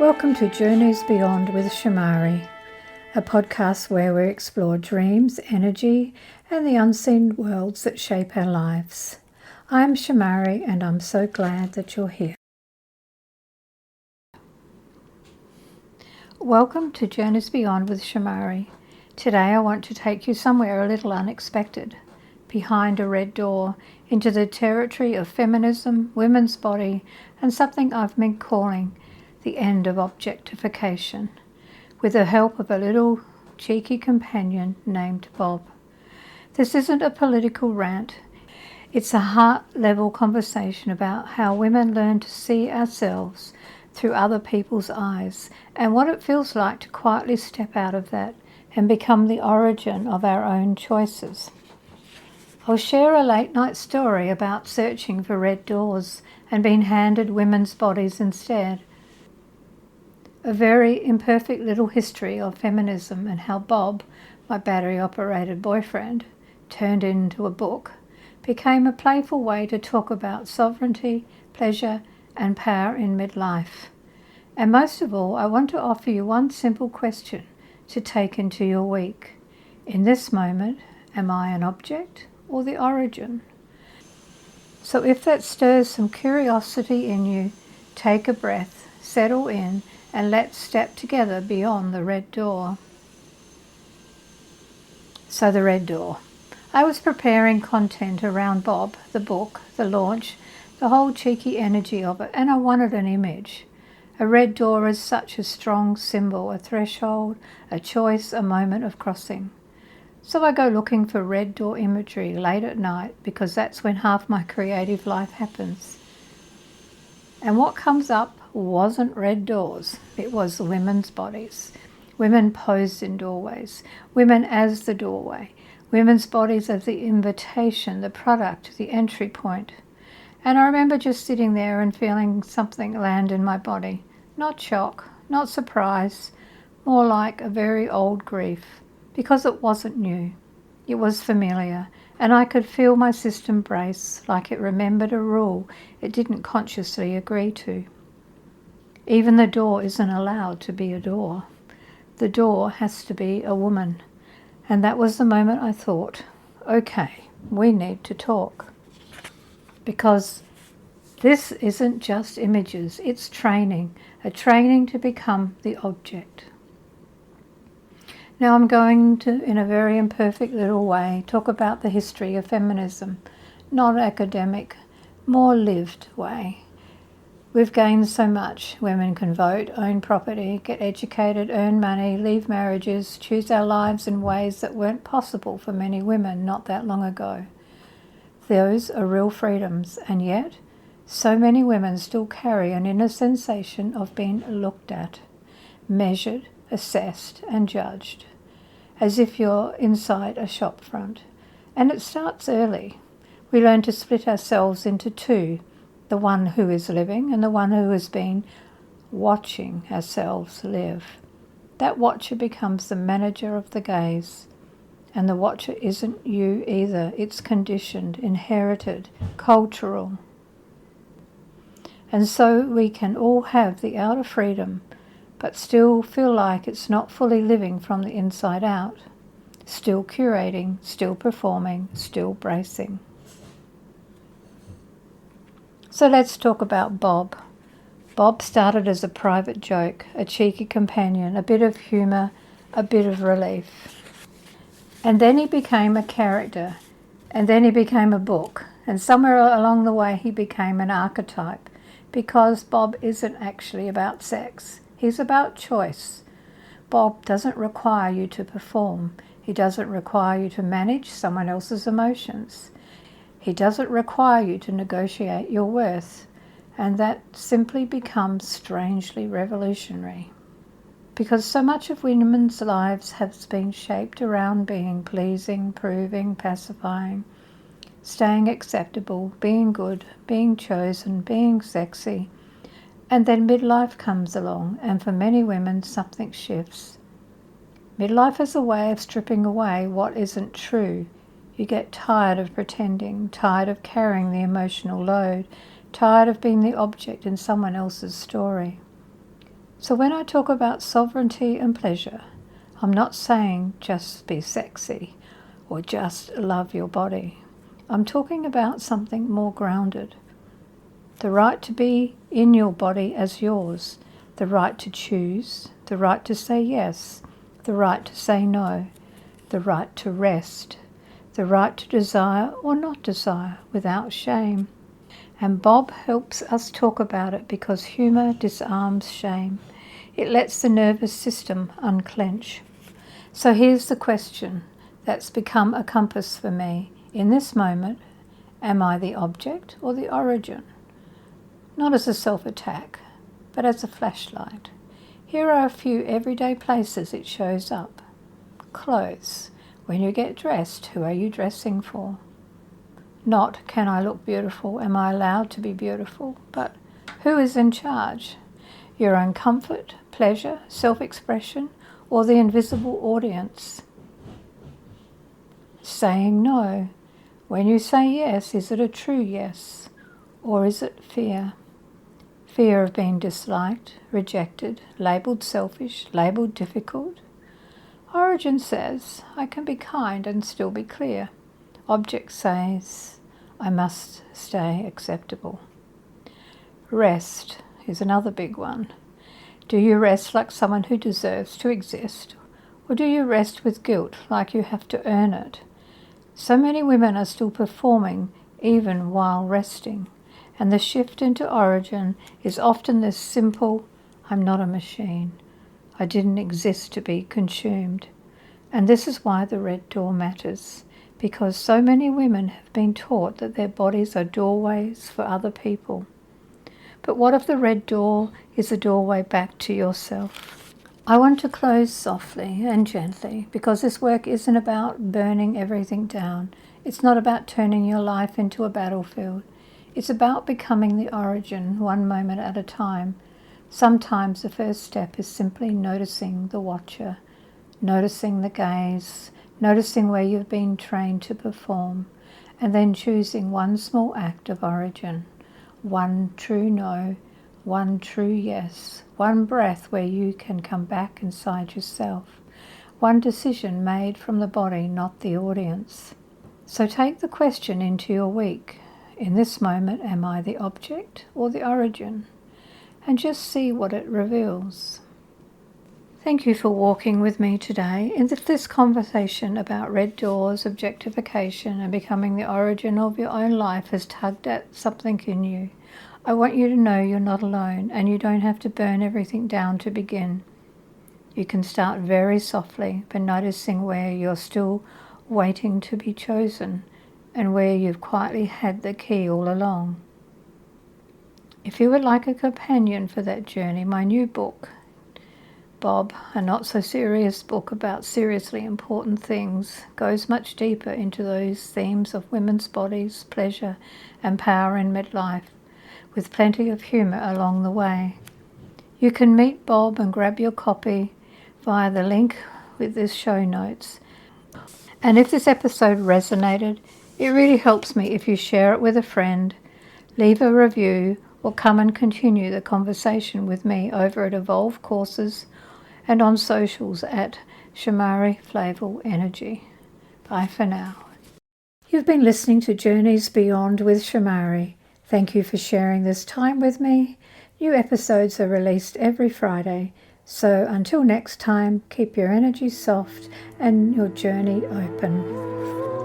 Welcome to Journeys Beyond with Shamari, a podcast where we explore dreams, energy, and the unseen worlds that shape our lives. I'm Shamari, and I'm so glad that you're here. Welcome to Journeys Beyond with Shamari. Today I want to take you somewhere a little unexpected, behind a red door, into the territory of feminism, women's body, and something I've been calling the end of objectification, with the help of a little cheeky companion named Bob. This isn't a political rant. It's a heart-level conversation about how women learn to see ourselves through other people's eyes and what it feels like to quietly step out of that and become the origin of our own choices. I'll share a late-night story about searching for red doors and being handed women's bodies instead. A very imperfect little history of feminism and how Bob, my battery-operated boyfriend, turned into a book, became a playful way to talk about sovereignty, pleasure, and power in midlife. And most of all, I want to offer you one simple question to take into your week. In this moment, am I an object or the origin? So if that stirs some curiosity in you, take a breath, settle in, and let's step together beyond the red door. So the red door. I was preparing content around Bob, the book, the launch, the whole cheeky energy of it, and I wanted an image. A red door is such a strong symbol, a threshold, a choice, a moment of crossing. So I go looking for red door imagery late at night because that's when half my creative life happens. And what comes up wasn't red doors, it was women's bodies. Women posed in doorways, women as the doorway, women's bodies as the invitation, the product, the entry point. And I remember just sitting there and feeling something land in my body. Not shock, not surprise, more like a very old grief, because it wasn't new. It was familiar, and I could feel my system brace like it remembered a rule it didn't consciously agree to. Even the door isn't allowed to be a door. The door has to be a woman. And that was the moment I thought, okay, we need to talk. Because this isn't just images, it's training, a training to become the object. Now I'm going to, in a very imperfect little way, talk about the history of feminism, not academic, more lived way. We've gained so much. Women can vote, own property, get educated, earn money, leave marriages, choose our lives in ways that weren't possible for many women not that long ago. Those are real freedoms, and yet so many women still carry an inner sensation of being looked at, measured, assessed, and judged, as if you're inside a shop front. And it starts early. We learn to split ourselves into two, the one who is living and the one who has been watching ourselves live. That watcher becomes the manager of the gaze. And the watcher isn't you either. It's conditioned, inherited, cultural. And so we can all have the outer freedom, but still feel like it's not fully living from the inside out. Still curating, still performing, still bracing. So let's talk about Bob. Bob started as a private joke, a cheeky companion, a bit of humour, a bit of relief. And then he became a character, and then he became a book, and somewhere along the way he became an archetype, because Bob isn't actually about sex. He's about choice. Bob doesn't require you to perform. He doesn't require you to manage someone else's emotions. He doesn't require you to negotiate your worth, and that simply becomes strangely revolutionary. Because so much of women's lives has been shaped around being pleasing, proving, pacifying, staying acceptable, being good, being chosen, being sexy. And then midlife comes along, and for many women something shifts. Midlife is a way of stripping away what isn't true. You get tired of pretending, tired of carrying the emotional load, tired of being the object in someone else's story. So when I talk about sovereignty and pleasure, I'm not saying just be sexy or just love your body. I'm talking about something more grounded. The right to be in your body as yours, the right to choose, the right to say yes, the right to say no, the right to rest, the right to desire or not desire without shame. And Bob helps us talk about it because humour disarms shame. It lets the nervous system unclench. So here's the question that's become a compass for me. In this moment, am I the object or the origin? Not as a self-attack, but as a flashlight. Here are a few everyday places it shows up. Clothes. When you get dressed, who are you dressing for? Not, can I look beautiful? Am I allowed to be beautiful? But who is in charge? Your own comfort, pleasure, self-expression, or the invisible audience? Saying no. When you say yes, is it a true yes? Or is it fear? Fear of being disliked, rejected, labelled selfish, labelled difficult? Origin says, I can be kind and still be clear. Object says, I must stay acceptable. Rest is another big one. Do you rest like someone who deserves to exist? Or do you rest with guilt, like you have to earn it? So many women are still performing even while resting. And the shift into origin is often this simple, I'm not a machine. I didn't exist to be consumed. And this is why the red door matters. Because so many women have been taught that their bodies are doorways for other people. But what if the red door is a doorway back to yourself? I want to close softly and gently because this work isn't about burning everything down. It's not about turning your life into a battlefield. It's about becoming the origin one moment at a time. Sometimes the first step is simply noticing the watcher, noticing the gaze, noticing where you've been trained to perform, and then choosing one small act of origin, one true no, one true yes, one breath where you can come back inside yourself, one decision made from the body, not the audience. So take the question into your week. In this moment, am I the object or the origin? And just see what it reveals. Thank you for walking with me today in this conversation about red doors, objectification, and becoming the origin of your own life has tugged at something in you. I want you to know you're not alone and you don't have to burn everything down to begin. You can start very softly by noticing where you're still waiting to be chosen and where you've quietly had the key all along. If you would like a companion for that journey, my new book, Bob, a not-so-serious book about seriously important things, goes much deeper into those themes of women's bodies, pleasure, and power in midlife, with plenty of humour along the way. You can meet Bob and grab your copy via the link with this show notes. And if this episode resonated, it really helps me if you share it with a friend, leave a review, or come and continue the conversation with me over at Evolve Courses and on socials at Shamari Flavel Energy. Bye for now. You've been listening to Journeys Beyond with Shamari. Thank you for sharing this time with me. New episodes are released every Friday. So until next time, keep your energy soft and your journey open.